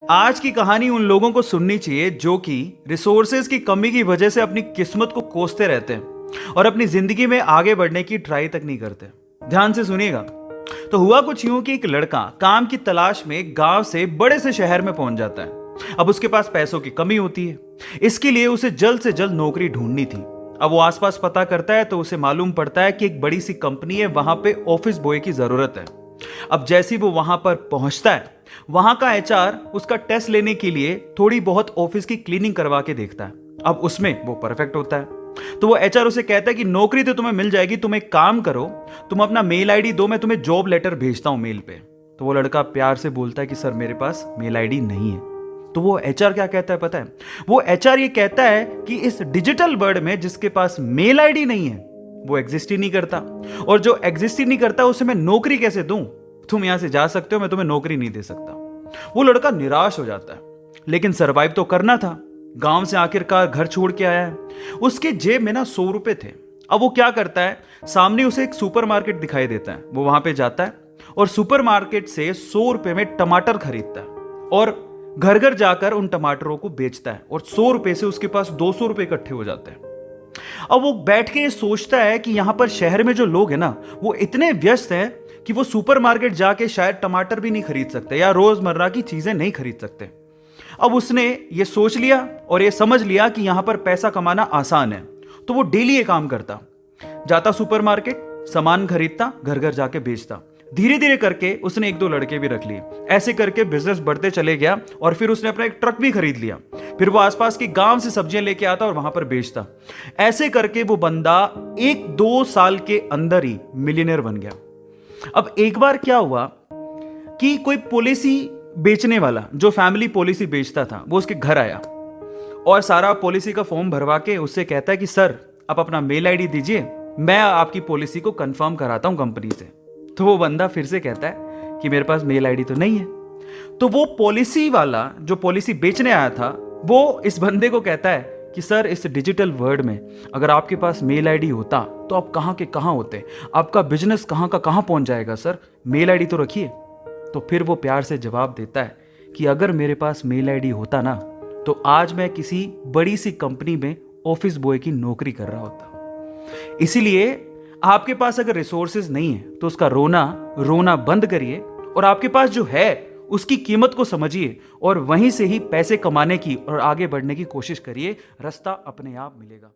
आज की कहानी उन लोगों को सुननी चाहिए जो कि रिसोर्सेज की कमी की वजह से अपनी किस्मत को कोसते रहते हैं और अपनी जिंदगी में आगे बढ़ने की ट्राई तक नहीं करते। ध्यान से सुनिएगा। तो हुआ कुछ यूं कि एक लड़का काम की तलाश में गांव से बड़े से शहर में पहुंच जाता है। अब उसके पास पैसों की कमी होती है, इसके लिए उसे जल्द से जल्द नौकरी ढूंढनी थी। अब वो आसपास पता करता है तो उसे मालूम पड़ता है कि एक बड़ी सी कंपनी है, वहां पे ऑफिस बॉय की जरूरत है। अब जैसे ही वो वहां पर पहुंचता है, वहां का एचआर उसका टेस्ट लेने के लिए थोड़ी बहुत ऑफिस की क्लीनिंग करवा के देखता है। अब उसमें वो परफेक्ट होता है तो वो एचआर उसे कहता है कि नौकरी तो तुम्हें मिल जाएगी, तुम एक काम करो, तुम अपना मेल आईडी दो, मैं तुम्हें जॉब लेटर भेजता हूं मेल पे। तो वो लड़का प्यार से बोलता है कि सर मेरे पास मेल आईडी नहीं है। तो वो एचआर क्या कहता है पता है? वो एचआर ये कहता है कि इस डिजिटल वर्ल्ड में जिसके पास मेल आईडी नहीं है वो एग्जिस्ट ही नहीं करता, और जो एग्जिस्ट ही नहीं करता उसे मैं नौकरी कैसे दूं? तुम यहां से जा सकते हो, मैं तुम्हें नौकरी नहीं दे सकता। वो लड़का निराश हो जाता है, लेकिन सरवाइव तो करना था। गांव से आखिरकार घर छोड़ के आया है, उसके जेब में ना 100 रुपए थे। अब वो क्या करता है, सामने उसे एक सुपरमार्केट दिखाई देता है, वो वहां पे जाता है और सुपरमार्केट से 100 रुपए में टमाटर खरीदता है और घर घर जाकर उन टमाटरों को बेचता है, और 100 रुपए से उसके पास 200 रुपए इकट्ठे हो जाते हैं। अब वो बैठ के सोचता है कि यहां पर शहर में जो लोग हैं ना, वो इतने व्यस्त हैं कि वो सुपरमार्केट जाके शायद टमाटर भी नहीं खरीद सकते या रोजमर्रा की चीजें नहीं खरीद सकते। अब उसने ये सोच लिया और ये समझ लिया कि यहां पर पैसा कमाना आसान है, तो वो डेली ये काम करता, जाता सुपरमार्केट, सामान खरीदता, घर घर जाके बेचता। धीरे धीरे करके उसने एक दो लड़के भी रख लिए। ऐसे करके बिजनेस बढ़ते चले गया और फिर उसने अपना एक ट्रक भी खरीद लिया। फिर वो आसपास के गांव से सब्जियां लेके आता और वहां पर बेचता। ऐसे करके वो बंदा 1-2 साल के अंदर ही मिलियनर बन गया। अब एक बार क्या हुआ कि कोई पॉलिसी बेचने वाला जो फैमिली पॉलिसी बेचता था वो उसके घर आया और सारा पॉलिसी का फॉर्म भरवा के उससे कहता है कि सर आप अपना मेल आईडी दीजिए, मैं आपकी पॉलिसी को कंफर्म कराता हूं कंपनी से। तो वो बंदा फिर से कहता है कि मेरे पास मेल आईडी तो नहीं है। तो वो पॉलिसी वाला जो पॉलिसी बेचने आया था वो इस बंदे को कहता है कि सर इस डिजिटल वर्ल्ड में अगर आपके पास मेल आईडी होता तो आप कहां के कहां होते, आपका बिजनेस कहां का कहां पहुंच जाएगा, सर मेल आईडी तो रखिए। तो फिर वो प्यार से जवाब देता है कि अगर मेरे पास मेल आईडी होता ना तो आज मैं किसी बड़ी सी कंपनी में ऑफिस बॉय की नौकरी कर रहा होता। इसीलिए आपके पास अगर रिसोर्सेज नहीं है तो उसका रोना बंद करिए और आपके पास जो है उसकी कीमत को समझिए और वहीं से ही पैसे कमाने की और आगे बढ़ने की कोशिश करिए। रास्ता अपने आप मिलेगा।